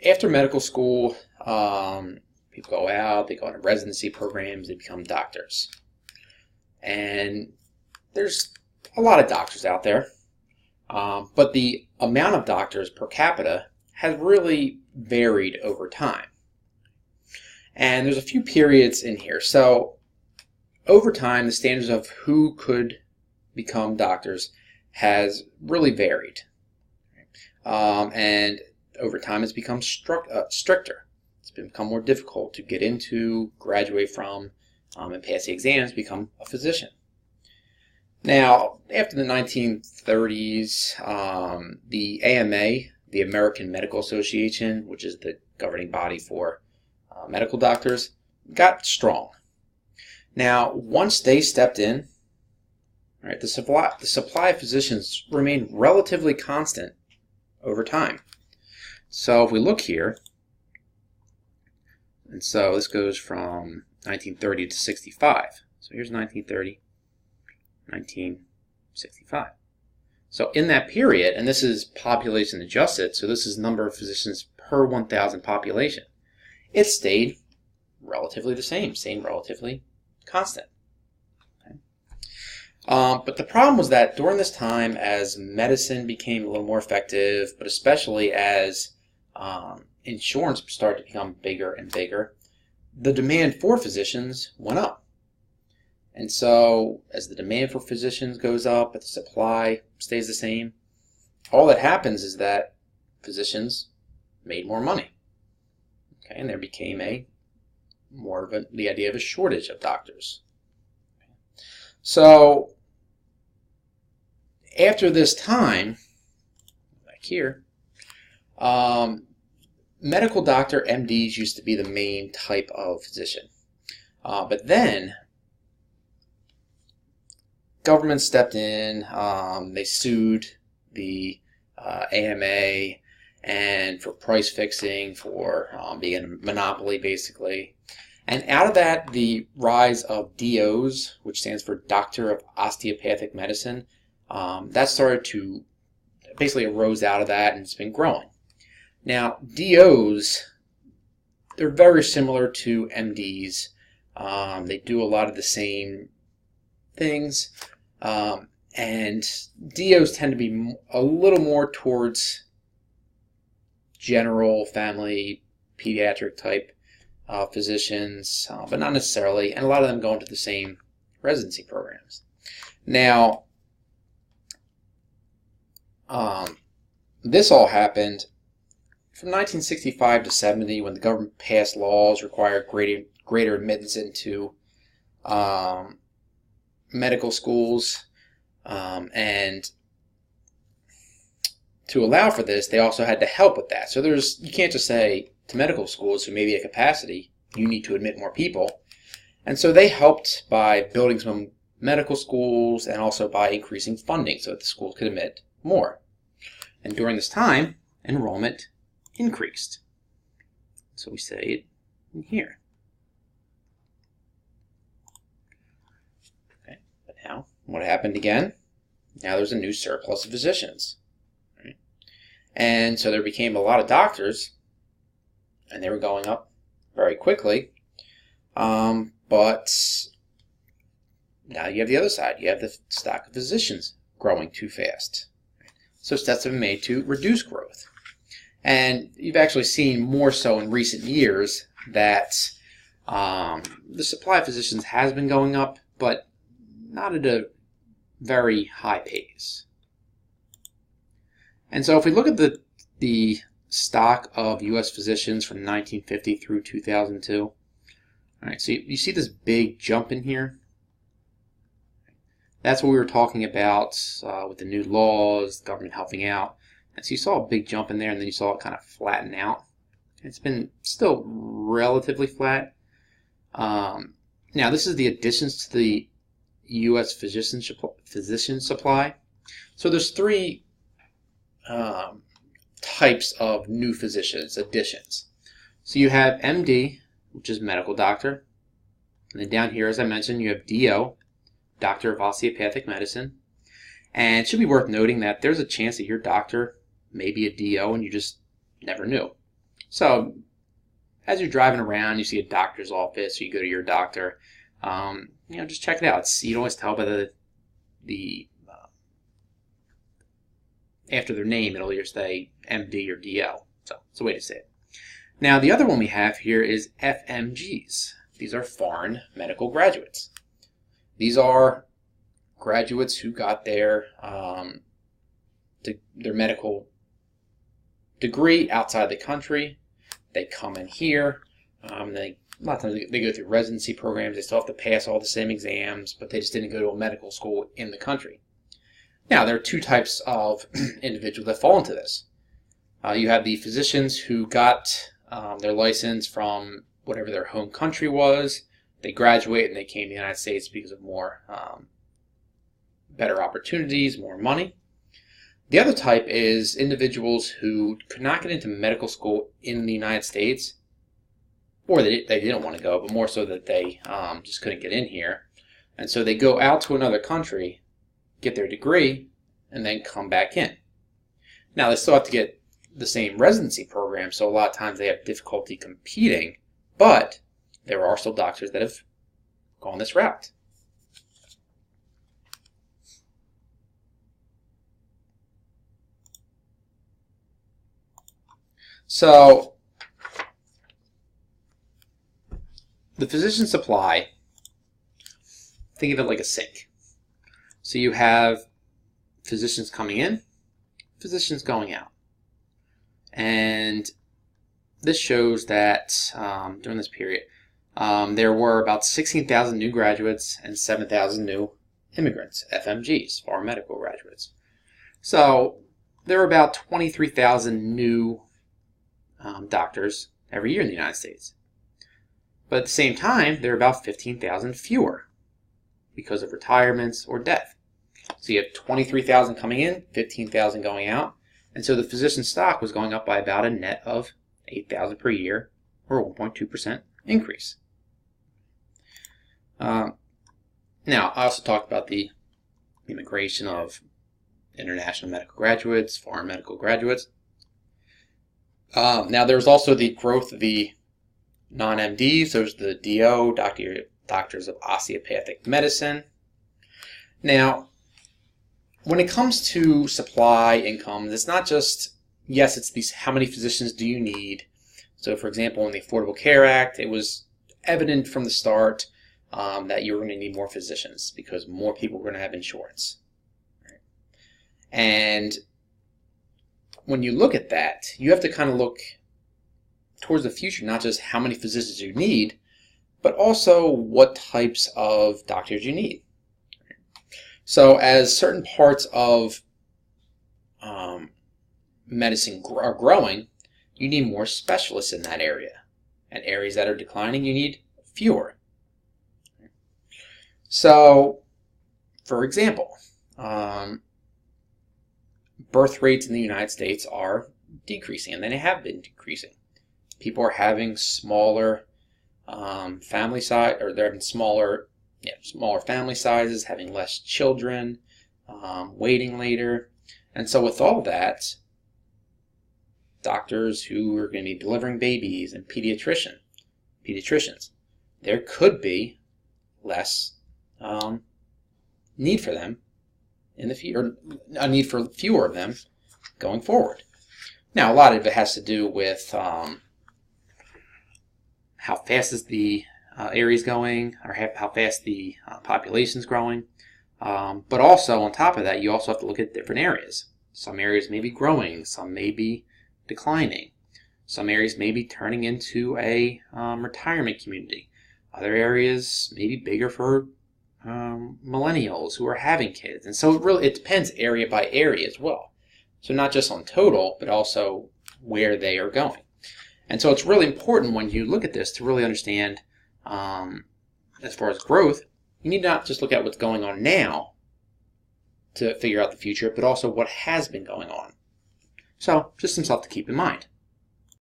after medical school, people go out, they go into residency programs, they become doctors. And there's a lot of doctors out there, but the amount of doctors per capita has really varied over time. And there's a few periods in here. So over time, the standards of who could become doctors has really varied. And over time, it's become stricter. It's become more difficult to get into, graduate from, and pass the exams, become a physician. Now, after the 1930s, the AMA, the American Medical Association, which is the governing body for medical doctors, got strong. Now, once they stepped in, right, the supply of physicians remained relatively constant over time. So if we look here, and so this goes from 1930 to 65. So here's 1930, 1965. So in that period, and this is population adjusted, so this is number of physicians per 1,000 population, it stayed relatively the same, staying relatively constant. Okay. But the problem was that during this time, as medicine became a little more effective, but especially as insurance started to become bigger and bigger, the demand for physicians went up. And so as the demand for physicians goes up, but the supply stays the same, all that happens is that physicians made more money. Okay, and there became the idea of a shortage of doctors. So after this time, back here, medical doctor, MDs, used to be the main type of physician. But then government stepped in, they sued the AMA and for price fixing, for being a monopoly basically. And out of that, the rise of DOs, which stands for Doctor of Osteopathic Medicine, that started to basically arose out of that, and it's been growing. Now, DOs, they're very similar to MDs. They do a lot of the same things, and DOs tend to be a little more towards general, family, pediatric type physicians, but not necessarily, and a lot of them go into the same residency programs. Now, this all happened from 1965 to 70, when the government passed laws required greater admittance into medical schools, and to allow for this, they also had to help with that. So you can't just say to medical schools who may be at capacity, you need to admit more people. And so they helped by building some medical schools and also by increasing funding so that the schools could admit more. And during this time, enrollment increased. So we say it in here. Okay, but now, what happened again? Now there's a new surplus of physicians. Right? And so there became a lot of doctors, and they were going up very quickly. But now you have the other side. You have the stock of physicians growing too fast. So steps have been made to reduce growth. And you've actually seen more so in recent years that the supply of physicians has been going up, but not at a very high pace. And so if we look at the stock of U.S. physicians from 1950 through 2002, all right, so you see this big jump in here? That's what we were talking about with the new laws, the government helping out. And so you saw a big jump in there, and then you saw it kind of flatten out. It's been still relatively flat. Now, this is the additions to the U.S. physician supply. So there's three types of new physicians, additions. So you have MD, which is medical doctor. And then down here, as I mentioned, you have DO, Doctor of Osteopathic Medicine. And it should be worth noting that there's a chance that your doctor may be a DO and you just never knew. So as you're driving around, you see a doctor's office, or you go to your doctor, just check it out. You can always tell by the after their name, it'll either say MD or DL. So it's a way to say it. Now, the other one we have here is FMGs. These are foreign medical graduates. These are graduates who got their medical degree outside the country. They come in here. A lot of times they go through residency programs. They still have to pass all the same exams, but they just didn't go to a medical school in the country. Now, there are two types of individuals that fall into this. You have the physicians who got their license from whatever their home country was. They graduate and they came to the United States because of more better opportunities, more money. The other type is individuals who could not get into medical school in the United States, or they didn't want to go, but more so that they just couldn't get in here. And so they go out to another country, get their degree, and then come back in. Now, they still have to get the same residency program, so a lot of times they have difficulty competing, but there are still doctors that have gone this route. So, the physician supply, think of it like a sink. So you have physicians coming in, physicians going out. And this shows that during this period, there were about 16,000 new graduates and 7,000 new immigrants, FMGs, foreign medical graduates. So there are about 23,000 new doctors every year in the United States. But at the same time, there are about 15,000 fewer because of retirements or death. So you have 23,000 coming in, 15,000 going out. And so the physician stock was going up by about a net of 8,000 per year, or 1.2% increase. Now, I also talked about the immigration of international medical graduates, foreign medical graduates. Now, there's also the growth of the non-MDs. There's the DO, doctors of osteopathic medicine. Now, when it comes to supply incomes, it's not just, yes, it's these, how many physicians do you need? So, for example, in the Affordable Care Act, it was evident from the start that you were going to need more physicians because more people were going to have insurance. And when you look at that, you have to kind of look towards the future, not just how many physicians you need, but also what types of doctors you need. So as certain parts of medicine are growing, you need more specialists in that area. And areas that are declining, you need fewer. So, for example, birth rates in the United States are decreasing, and they have been decreasing. People are having smaller family size, or they're having smaller family sizes, having less children, waiting later. And so with all that, doctors who are going to be delivering babies and pediatricians, there could be less need for them in the future, or a need for fewer of them going forward. Now, a lot of it has to do with how fast is the area is going, or how fast the population is growing. But also, on top of that, you also have to look at different areas. Some areas may be growing, some may be declining. Some areas may be turning into a retirement community. Other areas may be bigger for millennials who are having kids. And so it depends area by area as well. So not just on total, but also where they are going. And so it's really important when you look at this to really understand, as far as growth, you need not just look at what's going on now to figure out the future, but also what has been going on. So just some stuff to keep in mind.